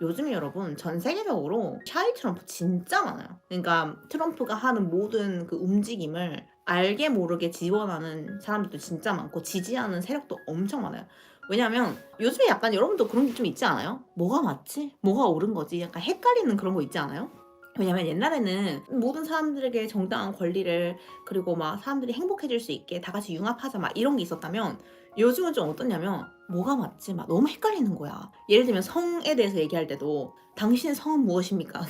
요즘에 여러분 전 세계적으로 샤이 트럼프 진짜 많아요. 그러니까 트럼프가 하는 모든 그 움직임을 알게 모르게 지원하는 사람들도 진짜 많고 지지하는 세력도 엄청 많아요. 왜냐면 요즘에 약간 여러분도 그런 게 좀 있지 않아요? 뭐가 맞지? 뭐가 옳은 거지? 약간 헷갈리는 그런 거 있지 않아요? 왜냐면 옛날에는 모든 사람들에게 정당한 권리를, 그리고 막 사람들이 행복해질 수 있게 다 같이 융합하자 막 이런 게 있었다면, 요즘은 좀 어떠냐면 뭐가 맞지? 막 너무 헷갈리는 거야. 예를 들면 성에 대해서 얘기할 때도 당신의 성은 무엇입니까?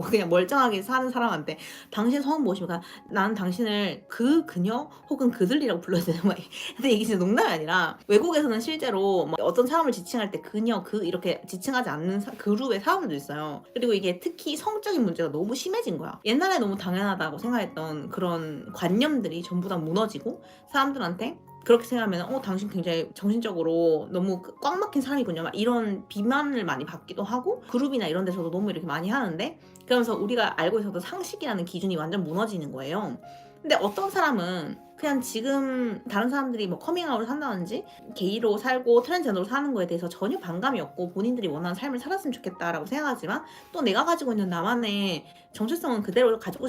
그냥 멀쩡하게 사는 사람한테 당신의 성은 무엇입니까? 나는 당신을 그녀 혹은 그들이라고 불러야 되나? 막 근데 이게 진짜 농담이 아니라 외국에서는 실제로 막 어떤 사람을 지칭할 때 그녀, 그 이렇게 지칭하지 않는 그룹의 사람들도 있어요. 그리고 이게 특히 성적인 문제가 너무 심해진 거야. 옛날에 너무 당연하다고 생각했던 그런 관념들이 전부 다 무너지고 사람들한테 그렇게 생각하면 당신 굉장히 정신적으로 너무 꽉 막힌 사람이군요. 막 이런 비난을 많이 받기도 하고 그룹이나 이런 데서도 너무 이렇게 많이 하는데, 그러면서 우리가 알고 있었던 상식이라는 기준이 완전 무너지는 거예요. 근데 어떤 사람은 그냥 지금 다른 사람들이 뭐 커밍아웃을 한다든지 게이로 살고 트랜스젠더로 사는 거에 대해서 전혀 반감이 없고 본인들이 원하는 삶을 살았으면 좋겠다라고 생각하지만, 또 내가 가지고 있는 나만의 정체성은 그대로 가지고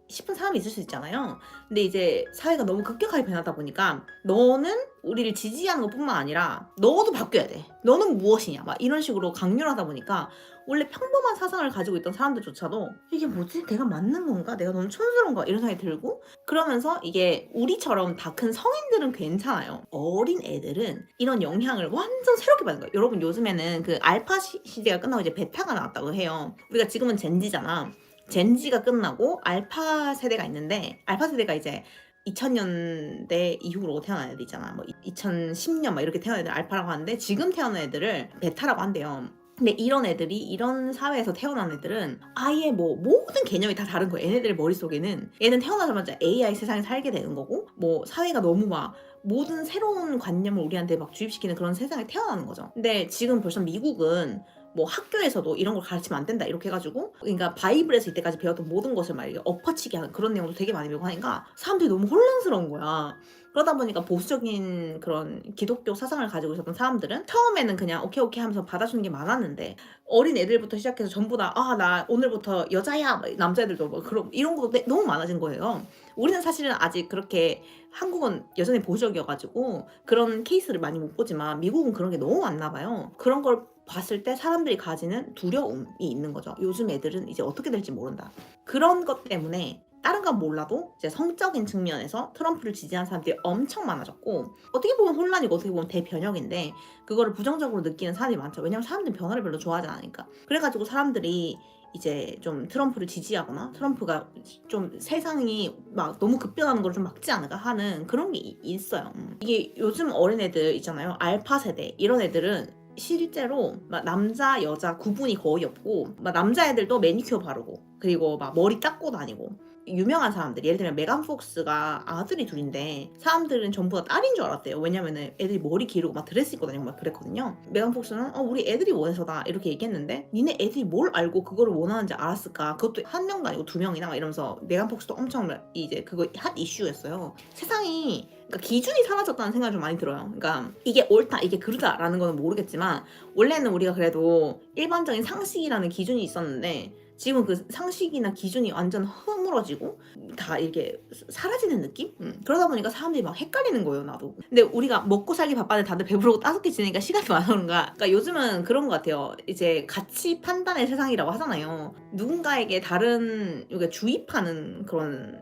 싶은 사람이 있을 수 있잖아요. 근데 이제 사회가 너무 급격하게 변하다 보니까 너는 우리를 지지하는 것뿐만 아니라 너도 바뀌어야 돼. 너는 무엇이냐 막 이런 식으로 강요를 하다 보니까 원래 평범한 사상을 가지고 있던 사람들조차도 이게 뭐지? 내가 맞는 건가? 내가 너무 촌스러운가? 이런 생각이 들고, 그러면서 이게 우리처럼 다 큰 성인들은 괜찮아요. 어린 애들은 이런 영향을 완전 새롭게 받는 거예요. 여러분 요즘에는 그 알파 시대가 끝나고 이제 베타가 나왔다고 해요. 우리가 지금은 젠지잖아. 젠지가 끝나고 알파 세대가 있는데, 알파 세대가 이제 2000년대 이후로 태어난 애들 있잖아. 뭐 2010년 막 이렇게 태어난 애들 알파라고 하는데, 지금 태어난 애들을 베타라고 한대요. 근데 이런 애들이, 이런 사회에서 태어난 애들은 아예 뭐 모든 개념이 다 다른 거예요. 얘네들 머릿속에는 얘는 태어나자마자 AI 세상에 살게 되는 거고, 뭐 사회가 너무 막 모든 새로운 관념을 우리한테 막 주입시키는 그런 세상에 태어나는 거죠. 근데 지금 벌써 미국은 뭐 학교에서도 이런 걸 가르치면 안 된다 이렇게 해가지고, 그러니까 바이블에서 이때까지 배웠던 모든 것을 막 이렇게 엎어치게 하는 그런 내용도 되게 많이 배우고 하니까 사람들이 너무 혼란스러운 거야. 그러다 보니까 보수적인 그런 기독교 사상을 가지고 있었던 사람들은 처음에는 그냥 오케이 오케이 하면서 받아주는 게 많았는데, 어린 애들부터 시작해서 전부 다 나 오늘부터 여자야, 남자애들도 뭐 그런 이런 거 너무 많아진 거예요. 우리는 사실은 아직 그렇게, 한국은 여전히 보수적이어가지고 그런 케이스를 많이 못 보지만 미국은 그런 게 너무 많나 봐요. 그런 걸 봤을 때 사람들이 가지는 두려움이 있는 거죠. 요즘 애들은 이제 어떻게 될지 모른다. 그런 것 때문에 다른 건 몰라도 이제 성적인 측면에서 트럼프를 지지하는 사람들이 엄청 많아졌고, 어떻게 보면 혼란이고 어떻게 보면 대변혁인데 그거를 부정적으로 느끼는 사람들이 많죠. 왜냐면 사람들은 변화를 별로 좋아하지 않으니까. 그래가지고 사람들이 이제 좀 트럼프를 지지하거나 트럼프가 좀 세상이 막 너무 급변하는 걸 좀 막지 않을까 하는 그런 게 있어요. 이게 요즘 어린애들 있잖아요. 알파 세대 이런 애들은 실제로 막 남자 여자 구분이 거의 없고, 막 남자애들도 매니큐어 바르고 그리고 막 머리 닦고 다니고, 유명한 사람들 예를 들면 메간 폭스가 아들이 둘인데 사람들은 전부 다 딸인 줄 알았대요. 왜냐면은 애들이 머리 기르고 막 드레스 입고 다니고 막 그랬거든요. 메간 폭스는 우리 애들이 원해서다 이렇게 얘기했는데, 니네 애들이 뭘 알고 그거를 원하는지 알았을까? 그것도 한 명도 아니고 두 명이나 막 이러면서 메간 폭스도 엄청 이제 그거 핫 이슈였어요. 세상이, 그러니까 기준이 사라졌다는 생각이 좀 많이 들어요. 그러니까 이게 옳다 이게 그르다라는 거는 모르겠지만, 원래는 우리가 그래도 일반적인 상식이라는 기준이 있었는데 지금 그 상식이나 기준이 완전 허물어지고 다 이렇게 사라지는 느낌? 그러다 보니까 사람들이 막 헷갈리는 거예요, 나도. 근데 우리가 먹고 살기 바빠는데 다들 배부르고 따숩게 지내니까 시간이 많아 그런가? 그러니까 요즘은 그런 것 같아요. 이제 가치 판단의 세상이라고 하잖아요. 누군가에게 다른 이게 주입하는 그런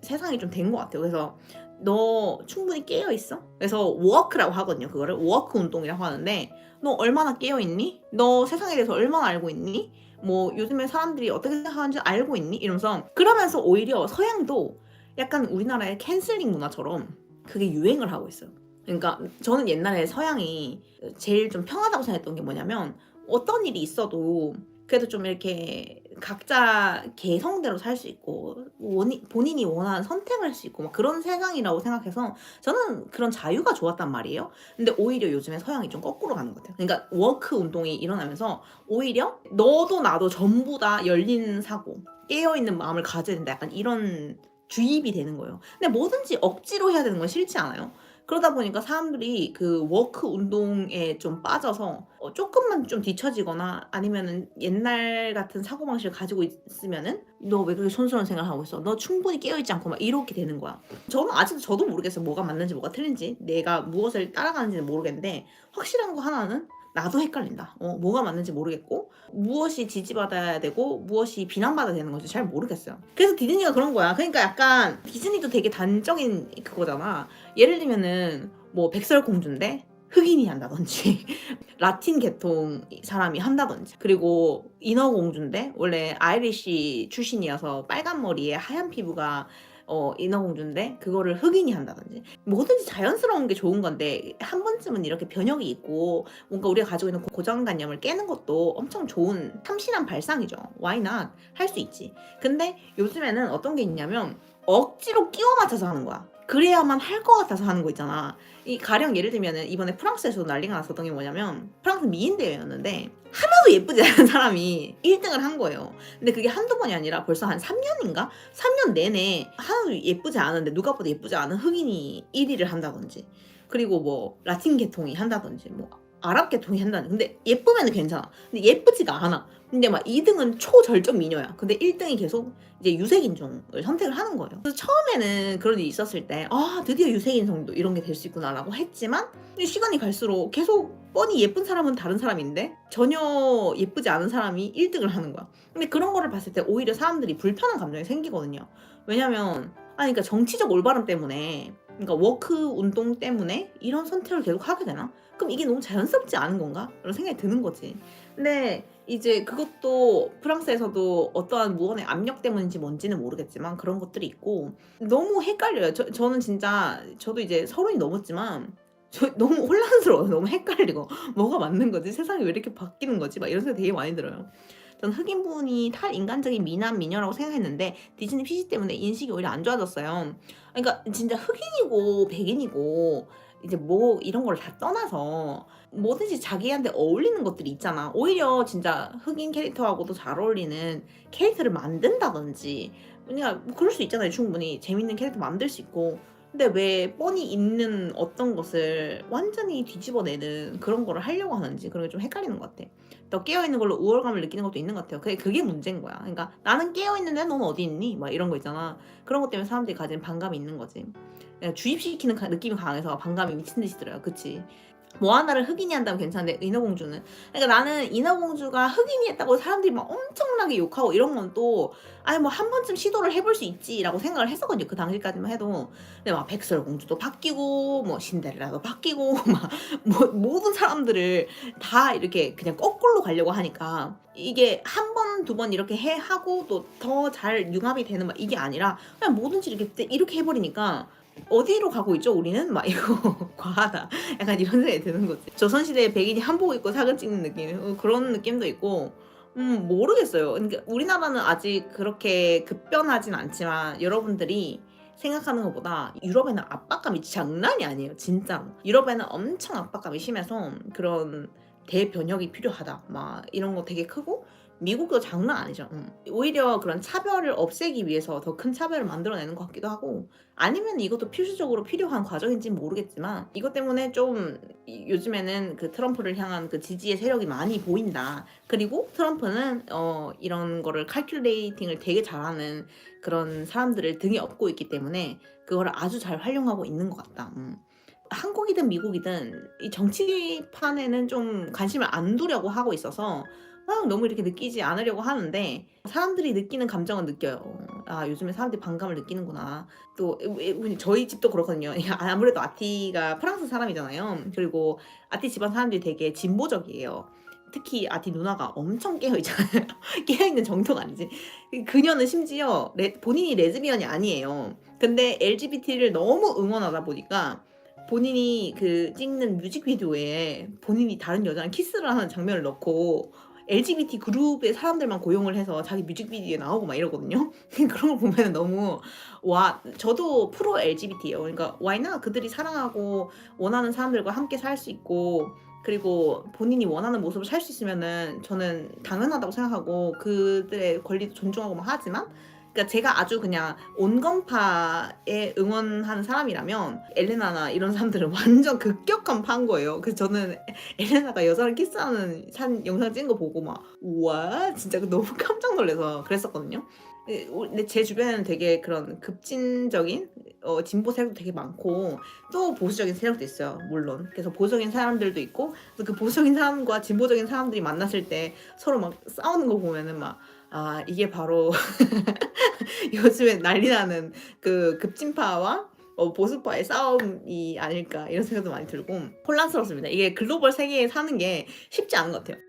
세상이 좀 된 것 같아요. 그래서 너 충분히 깨어 있어? 그래서 워크라고 하거든요. 그거를 워크 운동이라고 하는데, 너 얼마나 깨어 있니? 너 세상에 대해서 얼마나 알고 있니? 뭐 요즘에 사람들이 어떻게 생각하는지 알고 있니? 이러면서, 그러면서 오히려 서양도 약간 우리나라의 캔슬링 문화처럼 그게 유행을 하고 있어요. 그러니까 저는 옛날에 서양이 제일 좀 편하다고 생각했던 게 뭐냐면, 어떤 일이 있어도 그래도 좀 이렇게 각자 개성대로 살 수 있고 본인이 원하는 선택을 할 수 있고 막 그런 세상이라고 생각해서 저는 그런 자유가 좋았단 말이에요. 근데 오히려 요즘에 서양이 좀 거꾸로 가는 것 같아요. 그러니까 워크 운동이 일어나면서 오히려 너도 나도 전부 다 열린 사고 깨어있는 마음을 가져야 된다, 약간 이런 주입이 되는 거예요. 근데 뭐든지 억지로 해야 되는 건 싫지 않아요? 그러다 보니까 사람들이 그 워크 운동에 좀 빠져서 쪼끔만 좀 뒤처지거나 아니면은 옛날 같은 사고방식을 가지고 있으면은 "너 왜 그렇게 손스러운 생각을 하고 있어? 너 충분히 깨어 있지 않고." 막 이렇게 되는 거야. 저는 아직도 저도 모르겠어요. 뭐가 맞는지 뭐가 틀린지. 내가 무엇을 따라가는지는 모르겠는데 확실한 거 하나는 나도 헷갈린다. 뭐가 맞는지 모르겠고 무엇이 지지받아야 되고 무엇이 비난받아야 되는 건지 잘 모르겠어요. 그래서 디즈니가 그런 거야. 그러니까 약간 디즈니도 되게 단적인 그거잖아. 예를 들면은 뭐 백설공주인데 흑인이 한다든지 라틴 계통 사람이 한다든지, 그리고 인어공주인데 원래 아이리시 출신이어서 빨간 머리에 하얀 피부가 인어공주인데 그거를 흑인이 한다든지, 뭐든지 자연스러운 게 좋은 건데 한 번쯤은 이렇게 변형이 있고 뭔가 우리가 가지고 있는 고정관념을 깨는 것도 엄청 좋은 참신한 발상이죠. Why not? 할 수 있지. 근데 요즘에는 어떤 게 있냐면 억지로 끼워 맞춰서 하는 거야. 그래야만 할 것 같아서 하는 거 있잖아. 이 가령 예를 들면은 이번에 프랑스에서도 난리가 났었던 게 뭐냐면 프랑스 미인 대회였는데 하나도 예쁘지 않은 사람이 1등을 한 거예요. 근데 그게 한두 번이 아니라 벌써 한 3년인가? 3년 내내 하나도 예쁘지 않은데 누가 봐도 예쁘지 않은 흑인이 1위를 한다든지, 그리고 뭐 라틴 계통이 한다든지 뭐 아랍 계통이 한다든지. 근데 예쁘면은 괜찮아. 근데 예쁘지가 않아. 근데 막 2등은 초절정 미녀야. 근데 1등이 계속 이제 유색인종을 선택을 하는 거예요. 그래서 처음에는 그런 일이 있었을 때 드디어 유색인종도 이런 게 될 수 있구나라고 했지만 시간이 갈수록 계속 뻔히 예쁜 사람은 다른 사람인데 전혀 예쁘지 않은 사람이 1등을 하는 거야. 근데 그런 거를 봤을 때 오히려 사람들이 불편한 감정이 생기거든요. 왜냐면 그러니까 정치적 올바름 때문에, 그러니까 워크 운동 때문에 이런 선택을 계속 하게 되나? 그럼 이게 너무 자연스럽지 않은 건가? 이런 생각이 드는 거지. 근데 이제 그것도 프랑스에서도 어떠한 무언의 압력 때문인지 뭔지는 모르겠지만 그런 것들이 있고 너무 헷갈려요. 저는 진짜 저도 이제 30이 넘었지만 너무 혼란스러워요. 너무 헷갈리고 뭐가 맞는 거지? 세상이 왜 이렇게 바뀌는 거지? 막 이런 생각이 되게 많이 들어요. 저는 흑인분이 탈인간적인 미남 미녀라고 생각했는데 디즈니 PC 때문에 인식이 오히려 안 좋아졌어요. 그러니까 진짜 흑인이고 백인이고 이제 뭐 이런 걸 다 떠나서 뭐든지 자기한테 어울리는 것들이 있잖아. 오히려 진짜 흑인 캐릭터하고도 잘 어울리는 캐릭터를 만든다든지, 그냥 뭐 그럴 수 있잖아요. 충분히 재밌는 캐릭터 만들 수 있고. 근데 왜 뻔히 있는 어떤 것을 완전히 뒤집어내는 그런 거를 하려고 하는지 그런 게 좀 헷갈리는 것 같아. 더 깨어있는 걸로 우월감을 느끼는 것도 있는 것 같아요. 그게 문제인 거야. 그러니까 나는 깨어있는데 넌 어디 있니? 막 이런 거 있잖아. 그런 것 때문에 사람들이 가진 반감이 있는 거지. 주입시키는 느낌이 강해서 반감이 미친 듯이 들어요. 그치? 뭐 하나를 흑인이 한다면 괜찮은데 인어공주는, 그러니까 나는 인어공주가 흑인이 했다고 사람들이 막 엄청나게 욕하고 이런 건 또 아니 뭐 한 번쯤 시도를 해볼 수 있지라고 생각을 했었거든요. 그 당시까지만 해도. 근데 막 백설공주도 바뀌고 뭐 신데렐라도 바뀌고 막 뭐 모든 사람들을 다 이렇게 그냥 거꾸로 가려고 하니까 이게 한 번, 두 번 이렇게 하고 또 더 잘 융합이 되는 막 이게 아니라 그냥 뭐든지 이렇게 해버리니까 어디로 가고 있죠 우리는? 막 이거 과하다. 약간 이런 생각이 드는 거지. 조선시대에 백인이 한복 입고 사진 찍는 느낌, 그런 느낌도 있고 모르겠어요. 그러니까 우리나라는 아직 그렇게 급변하진 않지만 여러분들이 생각하는 것보다 유럽에는 압박감이 장난이 아니에요. 진짜로. 유럽에는 엄청 압박감이 심해서 그런 대변혁이 필요하다 막 이런 거 되게 크고, 미국도 장난 아니죠. 오히려 그런 차별을 없애기 위해서 더 큰 차별을 만들어내는 것 같기도 하고, 아니면 이것도 필수적으로 필요한 과정인지는 모르겠지만 이것 때문에 좀 요즘에는 그 트럼프를 향한 그 지지의 세력이 많이 보인다. 그리고 트럼프는 이런 거를 칼큘레이팅을 되게 잘하는 그런 사람들을 등에 업고 있기 때문에 그거를 아주 잘 활용하고 있는 것 같다. 한국이든 미국이든 이 정치판에는 좀 관심을 안 두려고 하고 있어서 너무 이렇게 느끼지 않으려고 하는데 사람들이 느끼는 감정은 느껴요. 요즘에 사람들이 반감을 느끼는구나. 또 저희 집도 그렇거든요. 아무래도 아티가 프랑스 사람이잖아요. 그리고 아티 집안 사람들이 되게 진보적이에요. 특히 아티 누나가 엄청 깨어있잖아요. 깨어있는 정도가 아니지. 그녀는 심지어 본인이 레즈비언이 아니에요. 근데 LGBT를 너무 응원하다 보니까 본인이 그 찍는 뮤직비디오에 본인이 다른 여자랑 키스를 하는 장면을 넣고 LGBT 그룹의 사람들만 고용을 해서 자기 뮤직비디오에 나오고 막 이러거든요. 그런 걸 보면 너무 저도 프로 LGBT예요. 그러니까 why not? 그들이 사랑하고 원하는 사람들과 함께 살 수 있고 그리고 본인이 원하는 모습을 살 수 있으면은 저는 당연하다고 생각하고 그들의 권리도 존중하고 막 하지만 그러니까 제가 아주 그냥 온건파에 응원하는 사람이라면 엘레나나 이런 사람들은 완전 급격한 파인 거예요. 그래서 저는 엘레나가 여자랑 키스하는 영상 찍은 거 보고 막 우와 진짜 너무 깜짝 놀라서 그랬었거든요. 근데 제 주변에는 되게 그런 급진적인 진보 세력도 되게 많고 또 보수적인 세력도 있어요. 물론. 그래서 보수적인 사람들도 있고 그래서 그 보수적인 사람과 진보적인 사람들이 만났을 때 서로 막 싸우는 거 보면은 막 아 이게 바로 요즘에 난리 나는 그 급진파와 보수파의 싸움이 아닐까 이런 생각도 많이 들고 혼란스럽습니다. 이게 글로벌 세계에 사는 게 쉽지 않은 것 같아요.